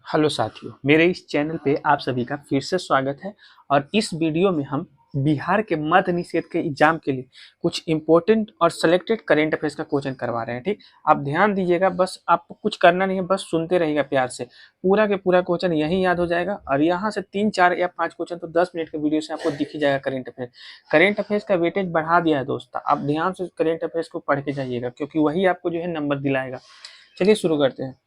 Hello साथियों, मेरे इस चैनल पे आप सभी का फिर से स्वागत है। और इस वीडियो में हम बिहार के मद्य निषेध के एग्जाम के लिए कुछ इंपॉर्टेंट और सिलेक्टेड करेंट अफेयर्स का क्वेश्चन करवा रहे हैं। ठीक, आप ध्यान दीजिएगा, बस आपको कुछ करना नहीं है, बस सुनते रहिएगा प्यार से। पूरा के पूरा क्वेश्चन यही याद हो जाएगा और यहाँ से 3 4 या 5 क्वेश्चन तो 10 मिनट के वीडियो से आपको दिख ही जाएगा। करेंट अफेयर्स का वेटेज बढ़ा दिया है दोस्त, आप ध्यान से करेंट अफेयर्स को पढ़ के जाइएगा क्योंकि वही आपको जो है नंबर दिलाएगा। चलिए शुरू करते हैं।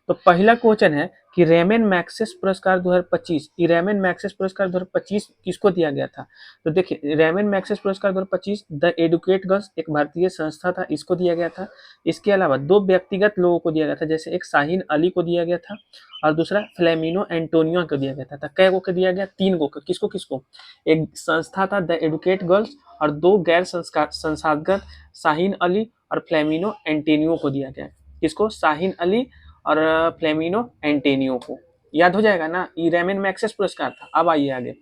तो पहला क्वेश्चन है कि रेमन मैग्सेस पुरस्कार 2025, ये रेमन मैग्सेस पुरस्कार 2025 किसको दिया गया था? तो देखिए, रेमन मैग्सेस पुरस्कार 2025 द एडुकेट गर्ल्स एक भारतीय संस्था था, इसको दिया गया था। इसके अलावा दो व्यक्तिगत लोगों को दिया गया था, जैसे एक शाहीन अली को दिया गया था और दूसरा फ्लेमिनो एंटोनियो को दिया गया था। कै को दिया गया? 3 को। किसको किसको? एक संस्था था द एडुकेट गर्ल्स और दो गैर संस्थागत शाहीन अली और फ्लेमिनो एंटोनियो को दिया गया। किसको? शाहीन अली और फ्लेमिनो एंटेनियो को। याद हो जाएगा ना, ये रेमन मैग्सेस पुरस्कार था। अब आइए आगे।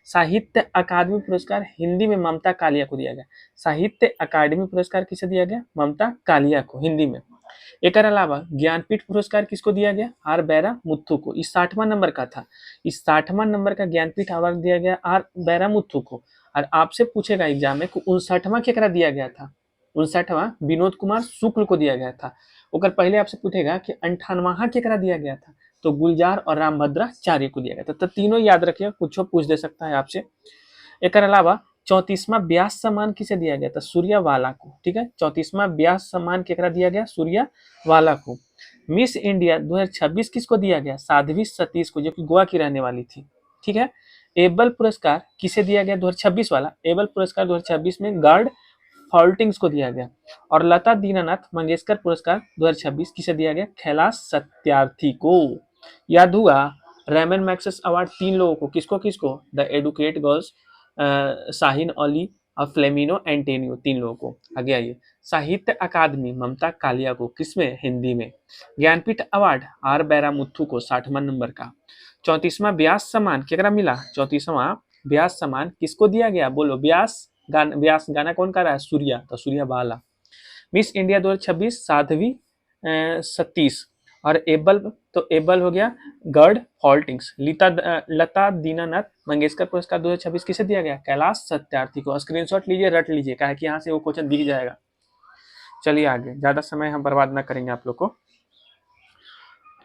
साहित्य अकादमी पुरस्कार हिंदी में ममता कालिया को दिया गया। साहित्य अकादमी पुरस्कार किसे दिया गया? ममता कालिया को, हिंदी में। एक अलावा ज्ञानपीठ पुरस्कार किसको दिया गया? आर बैरा मुथु को। इस 60वां नंबर का था, इस 60वां नंबर का ज्ञानपीठ अवार्ड दिया गया आर बैरा मुथु को। और आपसे पूछेगा एग्जाम में 59वां केकरा दिया गया था? 59वां विनोद कुमार शुक्ल को दिया गया था। ओकर पहले आपसे पूछेगा कि 58वां केकरा दिया गया था? तो गुलजार और रामभद्राचार्य को दिया गया था। तो तीनों याद रखिए, कुछ पूछ दे सकता है आपसे। एक अलावा 34वां व्यास सम्मान किसे दिया गया था? सूर्यवाला को। ठीक है, 34वां व्यास सम्मान केकरा दिया गया? सूर्यवाला को। मिस इंडिया 2026 किसको दिया गया? साध्वी सतीश को, जो कि गोवा की रहने वाली थी। ठीक है। एबल पुरस्कार किसे दिया गया? 2026 वाला एबल पुरस्कार 2026 में गार्ड फॉल्टिंग्स को दिया गया। और लता दीनानाथ मंगेशकर पुरस्कार 2026 किसे दिया गया? कैलाश सत्यार्थी को। याद हुआ? रेमन मैग्सेस अवार्ड 3 लोगों को। किसको किसको? The educate girls, Shaheen Ali और फ्लेमिनो एंटेनियो, 3 लोगों को। आगे आइए। साहित्य अकादमी ममता कालिया को, किसमें? हिंदी में। ज्ञानपीठ अवार्ड आर बैरा मुथु को, 60वां नंबर का। 34वां व्यास सम्मान केकरा मिला? 34वां व्यास सम्मान किसको दिया गया? बोलो। व्यास गाना कौन कर रहा है? सूर्या, तो सूर्या वाला। Miss India 2026 Sadhvi Satish. और एबल, तो एबल हो गया गर्ड हॉल्टिंग्स। लता दीनानाथ मंगेशकर पुरस्कार 2026 किसे दिया गया? कैलाश सत्यार्थी को। स्क्रीनशॉट लीजिए, रट लीजिए, कहा कि यहाँ से वो क्वेश्चन दिख जाएगा। चलिए आगे, ज्यादा समय हम बर्बाद ना करेंगे आप लोग को।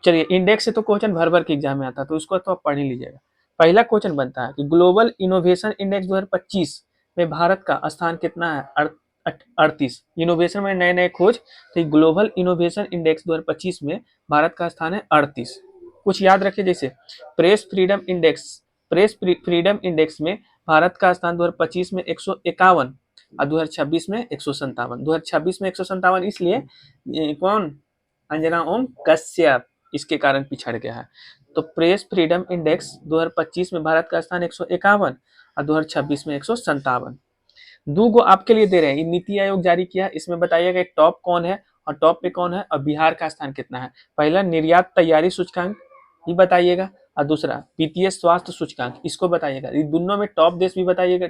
चलिए, इंडेक्स से तो क्वेश्चन भर भर के एग्जाम में आता है, तो उसको तो आप पढ़ ही लीजिएगा। पहला क्वेश्चन बनता है कि ग्लोबल इनोवेशन इंडेक्स 2025 में भारत का स्थान कितना है? 38। इनोवेशन में नए नए खोज, तो ग्लोबल इनोवेशन इंडेक्स 2025 में भारत का स्थान है 38। कुछ याद रखिए, जैसे प्रेस फ्रीडम इंडेक्स में भारत का स्थान 2025 में 151 और 2026 में 157। 2026 में 157 इसलिए कौन? अंजना ओम कश्यप, इसके कारण पिछड़ गया है। तो प्रेस फ्रीडम इंडेक्स 2025 में भारत का स्थान 151 और 2026 में 157। दो गो आपके लिए दे रहे हैं, ये नीति आयोग जारी किया, इसमें बताइएगा टॉप कौन है और टॉप पे कौन है और बिहार का स्थान कितना है। पहला निर्यात तैयारी सूचकांक, ये बताइएगा, और दूसरा वित्तीय स्वास्थ्य सूचकांक, इसको बताइएगा। ये दोनों में टॉप देश भी बताइएगा,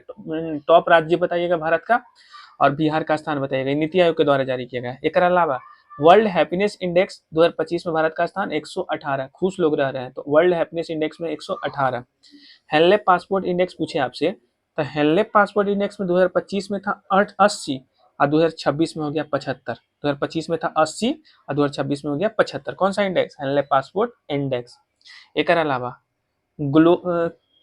टॉप राज्य बताइएगा भारत का, और बिहार का स्थान बताइएगा। नीति आयोग के द्वारा जारी किया गया है। एक अलावा वर्ल्ड हैप्पीनेस इंडेक्स 2025 में भारत का स्थान 118, खुश लोग रह रहे हैं, तो वर्ल्ड हैप्पीनेस इंडेक्स में 118। हेनले पासपोर्ट इंडेक्स पूछे आपसे, तो हेनले पासपोर्ट इंडेक्स में 2025 में था 80 और 2026 में हो गया 75। 2025 में था 80 और 2026 में हो गया 75। कौन सा इंडेक्स? Henley passport index. एक अलावा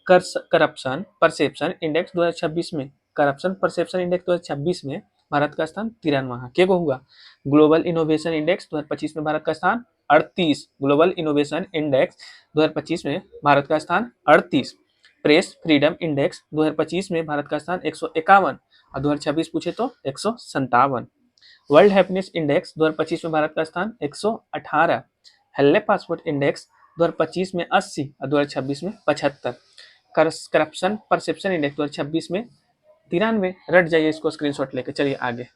करप्शन परसेप्शन इंडेक्स 2026 में, करप्शन परसेप्शन इंडेक्स 2026 में भारत का स्थान 93 के को हुआ। ग्लोबल इनोवेशन इंडेक्स 2025 में भारत का स्थान 38। ग्लोबल इनोवेशन इंडेक्स 2025 में भारत का स्थान 38। प्रेस फ्रीडम इंडेक्स 2025 में भारत का स्थान 151 और 2026 पूछे तो 157। वर्ल्ड हैप्पीनेस इंडेक्स 2025 में भारत का स्थान 118। हेल्ले पासपोर्ट इंडेक्स 2025 में 80 और 2026 में 75। करप्शन परसेप्शन इंडेक्स 2026 में 93। रट जाइए इसको स्क्रीनशॉट लेके। चलिए आगे।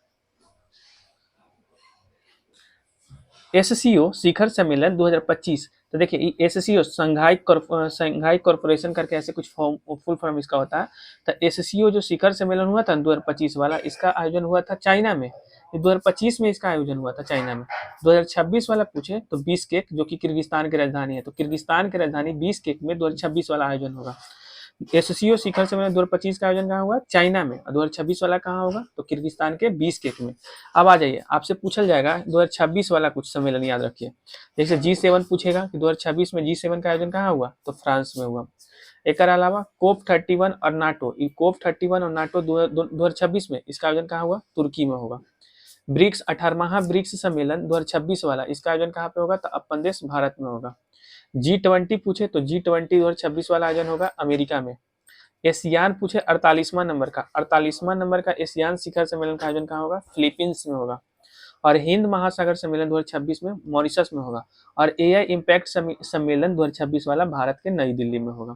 एससीओ शिखर सम्मेलन 2025 तो देखिए एससीओ संघाई कॉर्पोरेशन करके ऐसे कुछ फुल फॉर्म इसका होता है। तो एससीओ जो शिखर सम्मेलन हुआ था 2025 वाला, इसका आयोजन हुआ था चाइना में। 2025 में इसका आयोजन हुआ था चाइना में। 2026 वाला पूछे तो बिश्केक जो कि किर्गिस्तान की राजधानी है, तो किर्गिस्तान की राजधानी बिश्केक में 2026 वाला आयोजन होगा। एससीओ शिखर सम्मेलन 2025 का आयोजन कहाँ हुआ? चाइना में। और 2026 वाला कहाँ होगा? तो किर्गिस्तान के बिश्केक में। अब आ जाइए, आपसे पूछल जाएगा 2026 वाला कुछ सम्मेलन याद रखिए। जैसे G7 पूछेगा कि 2026 में G7 का आयोजन कहाँ हुआ? तो फ्रांस में हुआ। एक अलावा COP31 और नाटो, COP31 और नाटो 2026 में इसका आयोजन कहाँ हुआ? तुर्की में होगा। ब्रिक्स 18वां ब्रिक्स सम्मेलन 2026 वाला, इसका आयोजन कहाँ पे होगा? तो अपन देश भारत में होगा। G20 पूछे तो G20 2026 वाला आयोजन होगा अमेरिका में। एशियान पूछे 48वां नंबर का एशियान शिखर सम्मेलन का आयोजन कहाँ होगा? फिलीपींस में होगा। और हिंद महासागर सम्मेलन 2026 में मॉरिशस में होगा। और एआई इम्पैक्ट सम्मेलन 2026 वाला भारत के नई दिल्ली में होगा।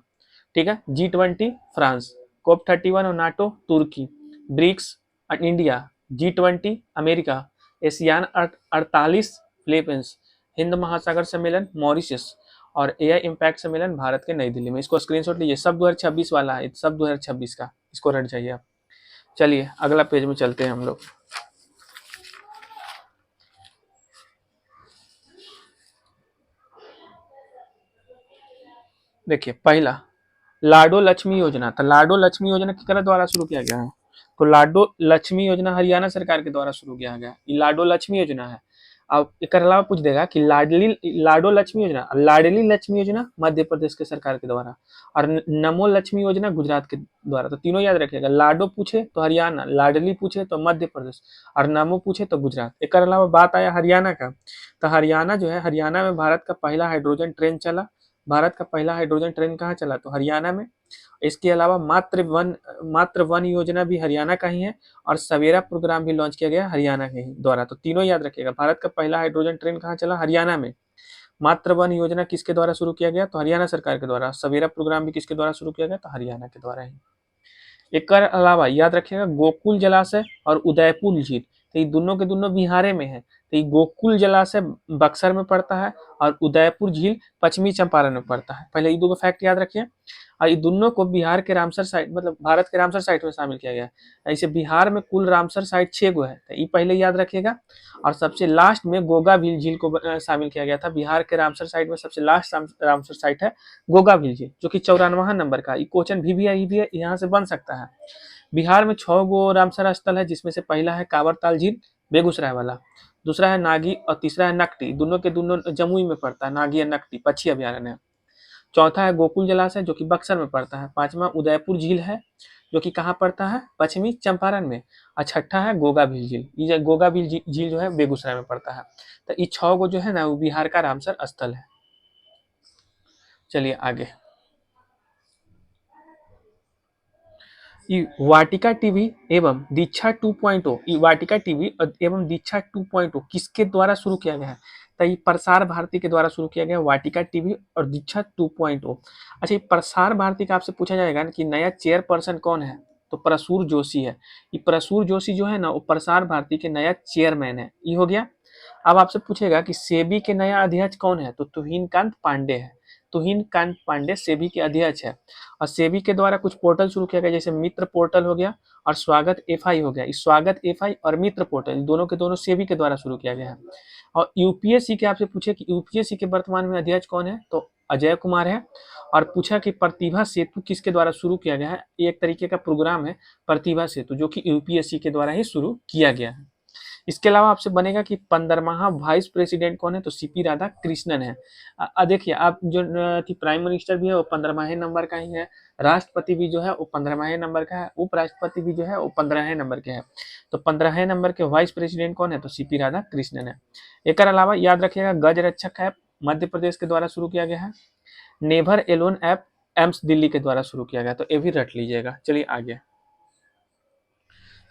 ठीक है। G20 फ्रांस, COP31 और नाटो तुर्की, BRICS India, G20 America, ASEAN 48 Philippines, हिंद महासागर सम्मेलन मॉरिशस और एआई इम्पैक्ट सम्मेलन भारत के नई दिल्ली में। इसको स्क्रीनशॉट लीजिए, सब 2026 वाला है, सब 2026 का, इसको रट जाइए आप। चलिए अगला पेज में चलते हैं हम लोग। देखिए पहला लाडो लक्ष्मी योजना, तो लाडो लक्ष्मी योजना किसके द्वारा शुरू किया गया है? तो लाडो लक्ष्मी योजना हरियाणा सरकार के द्वारा शुरू किया गया। ये लाडो लक्ष्मी योजना है। अब एक अलावा पूछ देगा कि लाडो लक्ष्मी योजना, लाडली लक्ष्मी योजना मध्य प्रदेश के सरकार के द्वारा, और नमो लक्ष्मी योजना गुजरात के द्वारा। तो तीनों याद रखिएगा, लाडो पूछे तो हरियाणा, लाडली पूछे तो मध्य प्रदेश, और नमो पूछे तो गुजरात। एक अलावा बात आया हरियाणा का, तो हरियाणा जो है, हरियाणा में भारत का पहला हाइड्रोजन ट्रेन चला। भारत का पहला हाइड्रोजन ट्रेन कहाँ चला? तो हरियाणा में। इसके अलावा मात्र वन योजना भी हरियाणा का ही है, और सवेरा प्रोग्राम भी लॉन्च किया गया हरियाणा के ही द्वारा। तो तीनों याद रखिएगा, भारत का पहला हाइड्रोजन ट्रेन कहाँ चला? हरियाणा में। मात्र वन योजना किसके द्वारा शुरू किया गया? तो हरियाणा सरकार के द्वारा। सवेरा प्रोग्राम भी किसके द्वारा शुरू किया गया? तो हरियाणा के द्वारा ही। एक अलावा याद रखिएगा, गोकुल जलाशय और उदयपुर झील, तो ये दोनों के दोनों बिहार में है। तो ये गोकुल जलाशय बक्सर में पड़ता है, और उदयपुर झील पश्चिमी चंपारण में पड़ता है। पहले ये दो फैक्ट याद रखिए। और ये दोनों को बिहार के रामसर साइट, मतलब भारत के रामसर साइट में शामिल किया गया है। ऐसे बिहार में कुल रामसर साइट 6 गो है, तो ये पहले याद रखिएगा। और सबसे लास्ट में गोगा झील को शामिल किया गया था। बिहार के रामसर साइट में सबसे लास्ट रामसर साइट है गोगा झील, जो कि 94वां नंबर का। ये क्वेश्चन भी यहाँ से बन सकता है। बिहार में 6 गो रामसर स्थल है, जिसमें से पहला है कांवरताल झील बेगूसराय वाला, दूसरा है नागी और तीसरा है नकटी। दोनों के दोनों जमुई में पड़ता है, नागी और नकटी पक्षी अभ्यारण्य है। चौथा है गोकुल जलाशय, जो कि बक्सर में पड़ता है। पांचवा उदयपुर झील है, जो कि कहाँ पड़ता है? पश्चिमी चंपारण में। और छठा है गोगा झील। ये गोगा झील जो है बेगूसराय में पड़ता है। तो ये 6 गो जो है ना, वो बिहार का रामसर स्थल है। चलिए आगे। वाटिका टीवी एवं दीक्षा 2.0, वाटिका टीवी एवं दीक्षा 2.0 किसके द्वारा शुरू किया गया है? तो ये प्रसार भारती के द्वारा शुरू किया गया, वाटिका टीवी और दीक्षा 2.0। अच्छा, ये प्रसार भारती का आपसे पूछा जाएगा ना कि नया चेयरपर्सन कौन है? तो प्रसूर जोशी है। ये प्रसूर जोशी जो है ना, वो प्रसार भारती के नया चेयरमैन है। ये हो गया। अब आपसे पूछेगा कि सेबी के नया अध्यक्ष कौन है? तो तुहिन कांत पांडे है। तुहिन कांत पांडे सेबी के अध्यक्ष है। और सेबी के द्वारा कुछ पोर्टल शुरू किया गया, जैसे मित्र पोर्टल हो गया और स्वागत एफआई हो गया। इस स्वागत एफआई और मित्र पोर्टल दोनों के दोनों सेबी के द्वारा शुरू किया गया है। और यूपीएससी के आपसे पूछे कि यूपीएससी के वर्तमान में अध्यक्ष कौन है? तो अजय कुमार है। और पूछा कि प्रतिभा सेतु किसके द्वारा शुरू किया गया है? एक तरीके का प्रोग्राम है प्रतिभा सेतु, जो कि यूपीएससी के द्वारा ही शुरू किया गया है। इसके अलावा आपसे बनेगा कि 15वां वाइस प्रेसिडेंट कौन है? तो सीपी राधा कृष्णन है। देखिए, आप जो प्राइम मिनिस्टर भी है वो 15वें नंबर का ही है। राष्ट्रपति भी जो है वो 15वें नंबर का है। उपराष्ट्रपति भी जो है वो 15वें नंबर के है। तो 15वें नंबर के वाइस प्रेसिडेंट कौन है? तो सीपी राधा कृष्णन है। एक अलावा याद रखिएगा, गज रक्षक ऐप मध्य प्रदेश के द्वारा शुरू किया गया है। Never alone app AIIMS Delhi के द्वारा शुरू किया गया। तो ये भी रट लीजिएगा। चलिए आगे।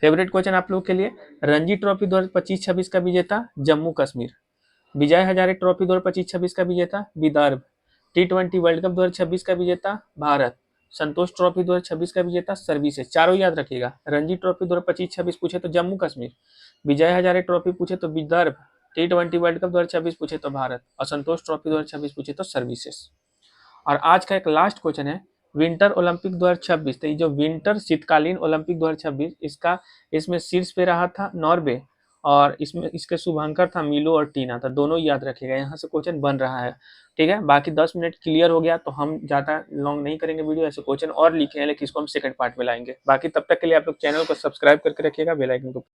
फेवरेट क्वेश्चन आप लोग के लिए, रणजी ट्रॉफी 2025-26 का विजेता जम्मू कश्मीर, विजय हजारे ट्रॉफी 2025-26 का विजेता विदर्भ, T20 वर्ल्ड कप 2026 का विजेता भारत, संतोष ट्रॉफी 2026 का विजेता सर्विसेज। चारों याद रखिएगा। रणजी ट्रॉफी 2025-26 पूछे तो जम्मू कश्मीर, विजय हजारे ट्रॉफी पूछे तो विदर्भ, T20 वर्ल्ड कप 2026 पूछे तो भारत, और संतोष ट्रॉफी 2026 पूछे तो सर्विसेज। और आज का एक लास्ट क्वेश्चन है, विंटर ओलंपिक 2026, तो ये जो विंटर शीतकालीन ओलंपिक 2026, इसमें शीर्ष पे रहा था नॉर्वे, और इसमें इसके शुभांकर था मिलो और टीना, तो दोनों याद रखिएगा, यहाँ से क्वेश्चन बन रहा है। ठीक है, बाकी 10 मिनट क्लियर हो गया तो हम ज़्यादा लॉन्ग नहीं करेंगे वीडियो, ऐसे क्वेश्चन और लिखे हैं लेकिन इसको हम सेकंड पार्ट में लाएंगे। बाकी तब तक के लिए आप लोग चैनल को सब्सक्राइब करके रखिएगा, बेल आइकन को